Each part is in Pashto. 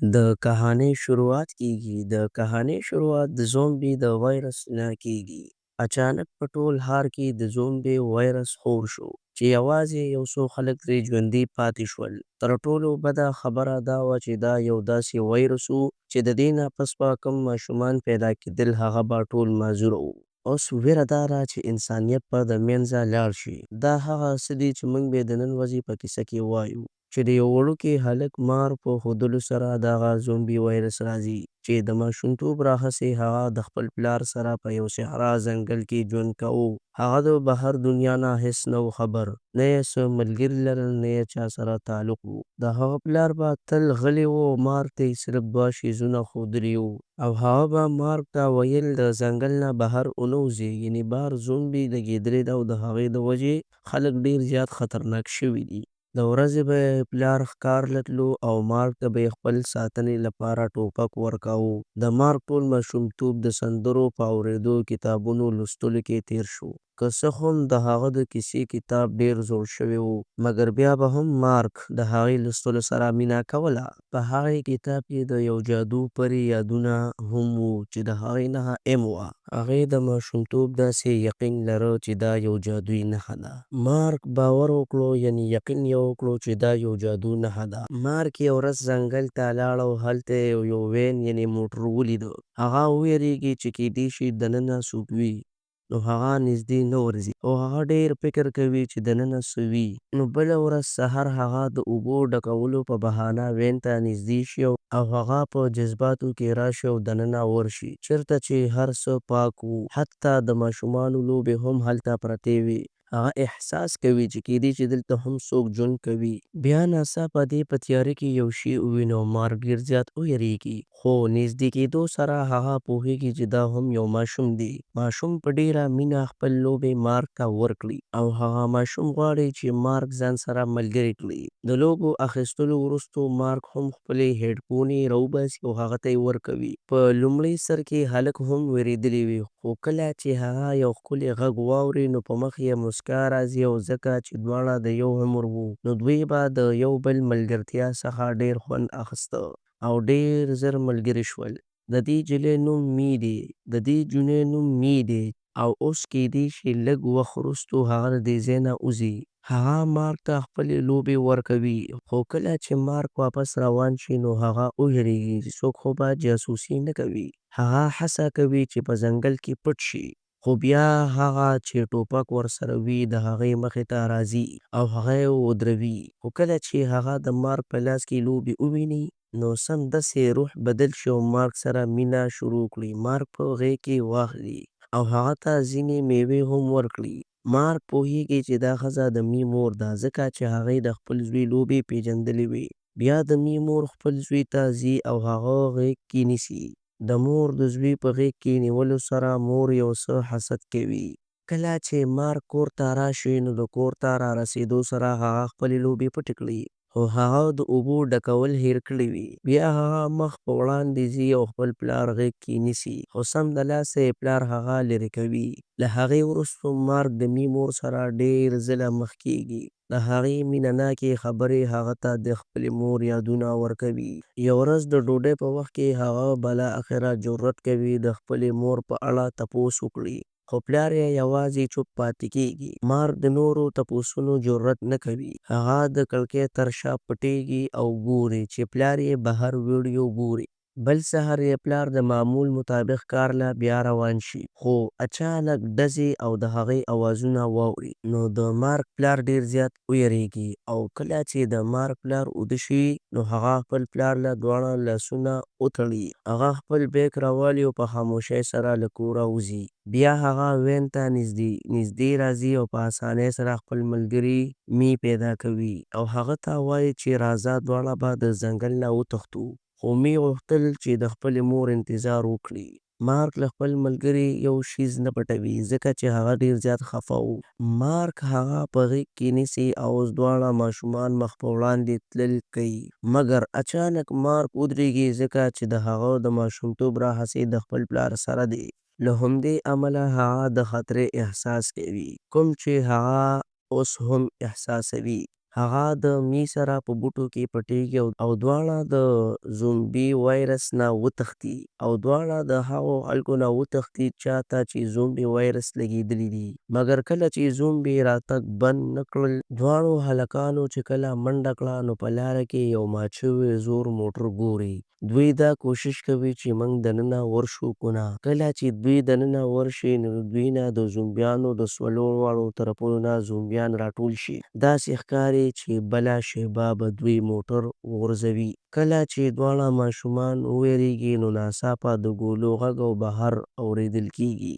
د کهانۍ شروعات کېږي. د کهانۍ شروعات د زومبي د وایرس نه کېږي. اچانک په ټول ښار کې د زومبي وایرس خپور شو چې یوازې یو څو خلک ترې ژوندي پاتې شول. تر ټولو بده خبره دا وه چې دا یو داسې وایرس و چې د دې نه پس به کوم ماشومان پیدا کېدل هغه به ټول معذوره وو. اوس ویره دا ده چې انسانیت به د منځه لاړ شي. دا هغه څه دي چې موږ به د نن ورځې په کیسه کې وایو چې د یو وړوکي هلک مار په ښودلو سره دغه زومبي وایرس راځي چې د ماشومتوب راهیسې هغه د خپل پلار سره په یو صحرا ځنګل کې ژوند کاوه. هغه د بهر دنیا نه هېڅ نه و خبر، نه یې څه ملګري لرل، نه یې چا سره تعلق و. د هغه پلار به تل غلی و او مار ته یې صرف دوه څیزونه ښودلي وو او هغه به مار ته ویل د ځنګل نه بهر ونه وځې، یعنې بهر زومبي لګېدلی ده او د هغې د وجې خلک ډېر زیات خطرناک شوي دي. د ورځې به یې پلار ښکار له تلو او مار ته به یې خپل ساتنې لپاره ټوپک ورکاوه. د مارک ټول ماشومتوب د سندرو په اورېدو، کتابونو لوستلو کې تېر شو. که څه هم د هغه د کیسې کتاب ډېر زوړ شوی و، مګر بیا به هم مارک د هغې لوستلو سره مینه کوله. په هغې کتاب کې د یو جادو پري یادونه هم وو چې د هغې نښه ام وه. هغې د ماشومتوب داسې یقین لره چې دا یو جادويي نښه ده. مارک باور وکړو، یعنې یقین یې وکړو چې دا یو جادو نښه ده. مارک یو ورځ ځنګل ته لاړ او هلته یې یو وین یعنې موټر ولیده. هغه وویرېږي چې کیدای شي دننه څوک وي، نو هغه نږدې نه ورځي او هغه ډېر فکر کوي چې دننه څه وي. نو بله ورځ سهار هغه د اوبو ډکولو په بهانه وین ته نږدې شي او هغه په جذباتو کې راشي او دننه ورشي، چېرته چې هر څه پاک وو، حتی د ماشومانو لوبې هم هلته پرتې وې. هغه احساس کوي چې کیدای شي دلته هم څوک ژوند کوي. بیا ناڅاپه دې په تیاره کې یو شی وویني او مارک ډېر زیات ویرېږي، خو نږدې کېدو سره هغه پوهېږي چې دا هم یو ماشوم دی. ماشوم په ډېره مینه خپل لوبې مارک ته ورکړي او هغه ماشوم غواړي چې مارک ځان سره ملګری کړي. د لوبو اخیستلو وروسته مارک هم خپلې هیډفونې راوباسي او هغه ته یې ورکوي. په لومړي سر کې هلک هم وېرېدلی وي، خو کله چې هغه یو ښکلی غږ واوري نو په مخ یې موسکا راځي او ځکه چې دواړه د یو عمر وو نو دوی به د یو بل ملګرتیا څخه ډېر خوند اخیسته او ډېر ژر ملګري شول. د دې جونې نوم مي دی او اوس کیدای شي لږ وخت وروسته هغه د دې ځای نه وځي. هغه مارک ته خپلې لوبې ورکوي، خو کله چې مارک واپس روان شي نو هغه ویرېږي چې څوک خو به جاسوسي نه کوي. هغه هڅه کوي چې په ځنګل کې پټ شي، خو بیا هغه چې ټوپک ورسره وي د هغې مخې ته راځي او هغه یې ودروي. خو کله چې هغه د مارک په لاس کې لوبې وویني نو سمدستي روح بدل شي او مارک سره مینه شروع کړي. مارک په غېږ کې واخلي او هغه ته ځینې میوې هم ورکړي. مارک پوهېږي چې دا ښځه د مي مور ده، ځکه چې هغې د خپل زوی لوبې پیژندلې وې. بیا د مي مور خپل زوی ته ځي او هغه غېږ کې نیسي. د مور د زوی په غېږ کې نیولو سره مور یو څه حسد کوي. کله چې مارک کور ته راشي نو د کور ته را رسېدو سره هغه خپلې لوبې پټې کړي، خو هغه د اوبو ډکول هېر کړي وي. بیا هغه مخ په وړاندې ځي او خپل پلار غېږ کې نیسي، خو سمدلاسه یې پلار هغه لرې کوي. له هغې وروسته مارک د مي مور سره ډېر ځله مخ کېږي. د هغې مینه ناکې خبرې هغه ته د خپلې مور یادونه ورکوي. یو ورځ د ډوډۍ په وخت کې هغه بالاخره جرأت کوي د خپلې مور په اړه تپوس وکړي، خو پلار یې یوازې چوپ پاتې کېږي. مارک د نورو تپوسونو جرأت نه کوي. هغه د کړکۍ تر شا پټېږي او ګوري چې پلار یې بهر ویډیو ګوري. بل سهار یې پلار د معمول مطابق کار له بیا روان شي، خو اچانک ډزې او د هغې اوازونه واوري. نو د مارک پلار ډېر زیات ویرېږي او کله چې د مارک پلار ویده شي نو هغه خپل پلار له دواړه لاسونه وتړي. هغه خپل بیک راوالي او په خاموشۍ سره له کوره وځي. بیا هغه وین ته نږدې راځي او په اسانۍ سره خپل ملګري مي پیدا کوي او هغه ته وایي چې راځه دواړه به د ځنګل نه وتښتو. خو مي غوښتل چې د خپلې مور انتظار وکړي. مارک له خپل ملګري یو شیز نه پټوي، ځکه چې هغه ډېر زیات خفه و. مارک هغه په غېږ کې نیسي او اوس دواړه ماشومان مخ په وړاندې تلل کوي. مګر اچانک مارک ودرېږي، ځکه چې د هغه د ماشومتوب راهیسې د خپل پلار سره دی. له همدې امله هغه د خطرې احساس کوي، کوم چې هغه اوس هم احساسوي. هغه د می سره په بوټو کې پټیږي او دواړه د زومبي وایرس نه وتښتي او دواړه د هغو خلکو نه وتښتي چاته چې زومبي وایرس لګېدلی دي. مګر کله چې زومبي راتګ بند نه کړل، دواړو هلکانو چې کله منډه کړه نو په لاره کې یو مات شوی زوړ موټر ګوري. دوی دا کوشش کوي چې موږ دننه ورشو کنه. کله چې دوی دننه ورشي نو دوی نه د زومبیانو د څلورو طرفونو نه زومبیان راټول شي. داسې ښکاري چې بله شېبه به دوی موټر وغورځوي. کله چې دواړه ماشومان وویرېږي نو ناڅاپه د ګولو غږ او بهر اورېدل کېږي.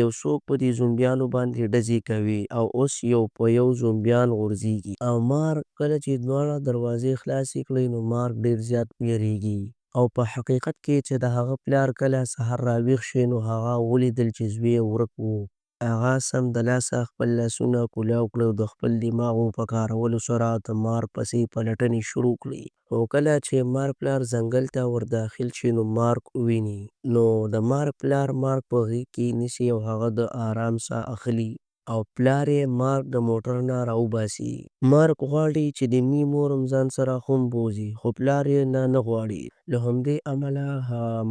یو څوک په دې زومبیانو باندې ډزې کوي او اوس یو په یو زومبیان غورځېږي. او مارک کله چې دواړه دروازې خلاصې کړې نو مارک ډېر زیات ویرېږي. او په حقیقت کې چې د هغه پلار کله سهار راویښ شي نو هغه ولیدل چې زوی یې ورک و. هغه سمدلاسه خپل لاسونه کولاو کړل او د خپل دماغو په کارولو سره د مارک پسې پلټنې شروع کړې. خو کله چې مارک پلار ځنګل ته ور داخل شي نو مارک وویني. نو د مارک پلار مارک په غېږ کې نیسي او هغه د آرام ساه اخلي. او پلار یې مارک د موټر نه راوباسي. مارک غواړي چې د می مور هم ځان سره هم بوځي خو پلار یې نه غواړي. له همدې امله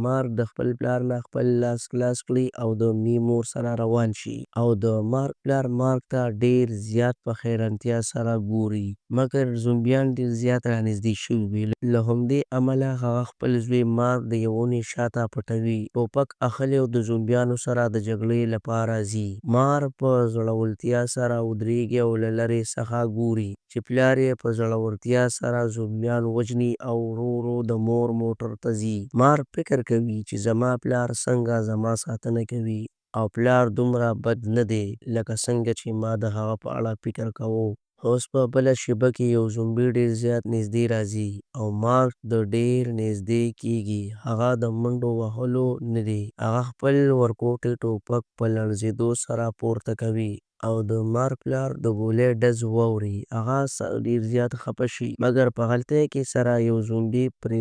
مارک د خپل پلار نه خپل لاس خلاص کړي او د می مور سره روان شي. او د مارک پلار مارک ته ډېر زیات په حیرانتیا سره ګوري. مګر زومبیان ډېر زیات رانږدې شوي وي. له همدې امله هغه خپل زوی مارک د یوې ونې شاته پټوي. ټوپک اخلي او د زومبیانو سره د جګړې لپاره ځي. مارک په زړورتیا سره ودرېږي او له لرې څخه ګوري چې پلار یې په زړورتیا سره زومبیان وژني او ورو ورو د مور موټر ته ځي. مارک فکر کوي چې زما پلار څنګه زما ساتنه کوي او پلار دومره بد نه دی لکه څنګه چې ما د هغه په اړه فکر کوو. اوس په بله شېبه کې یو زومبي ډېر زیات نږدې راځي او مارک د ډېر نږدې کېږي. هغه د منډو وهلو نه دی. هغه خپل ورکوټي ټوپک په لړزېدو سره پورته کوي. او د مارک پلار د ګولۍ ډز واوري. هغه ډېر زیات خفه شي. مګر په غلطۍ کې سره یو زومبي پرې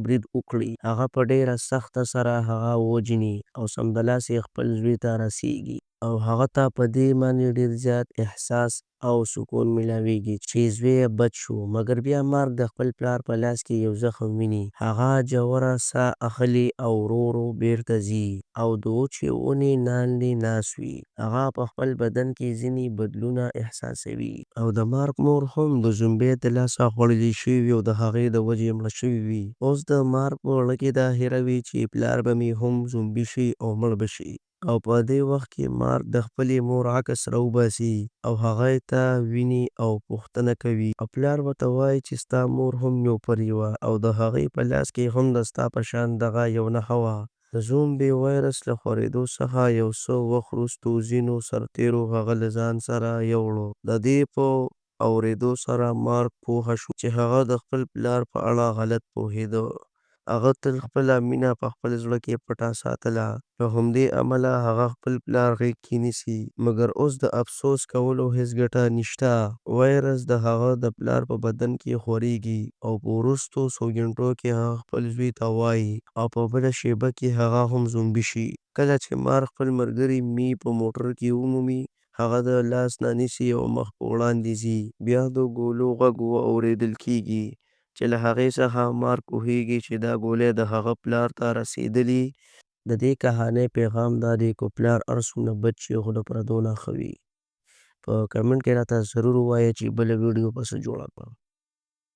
برید وکړي. هغه په ډېره سخته سره هغه ووژني او سمدلاسه خپل زوی ته رسېږي. او هغه ته په دې باندې ډېر زیات احساس او سکون میلاویږي چې زوی یې بچ شو. مګر بیا مارک د خپل پلار په لاس کې یو زخم ویني. هغه ژوره ساه اخلي او ورو ورو بیرته ځي او د وچې ونې لاندې ناست وي. هغه په خپل بدن کې ځینې بدلونونه احساسوي. او د مارک مور هم د زومبي د لاسه خوړلې شوې وي او د هغې د وجې مړه شوې وي. اوس د مارک په زړه کې دا هیله وي چې پلار به مې هم زومبي شي او مړ به شي. او په دې وخت کې مارک د خپلې مور عکس راوباسي او هغې ته ویني او پوښتنه کوي. او پلار ورته وایي چې ستا مور هم یو پري وه او د هغې په لاس کې هم د ستا په شان دغه یو نښه وه. د زومبي وایرس له خورېدو څخه یو څه وخت وروسته ځینو سرتېرو هغه له ځان سره یووړ. د دې په اورېدو سره مارک پوه شو چې هغه د خپل پلار په اړه غلط پوهېده. هغه تل خپله مینه په خپل زړه کې پټه ساتله. له همدې امله هغه خپل پلار غېږ کې نیسي. مګر اوس د افسوس کولو هېڅ ګټه نشته. وایرس د هغه د پلار په بدن کې خورېږي او په وروستو څو ګنټو کې هغه خپل زوی ته وایي او په بله شېبه کې هغه هم زومبي شي. کله چې مارک خپل ملګري می په موټر کې ومومي، هغه د لاس نه نیسي او مخ په وړاندې ځي. بیا د ګولو غږ اورېدل کېږي چې له هغې څخه مارک پوهېږي چې دا ګولۍ د هغه پلار ته رسېدلې. د دې کهانۍ پیغام دا دی که پلار هر څومره بد شي خو د پردو نه ښه وي. په کمنټ کې راته ضرور ووایه چې بله ویډیو به څه جوړه کړم.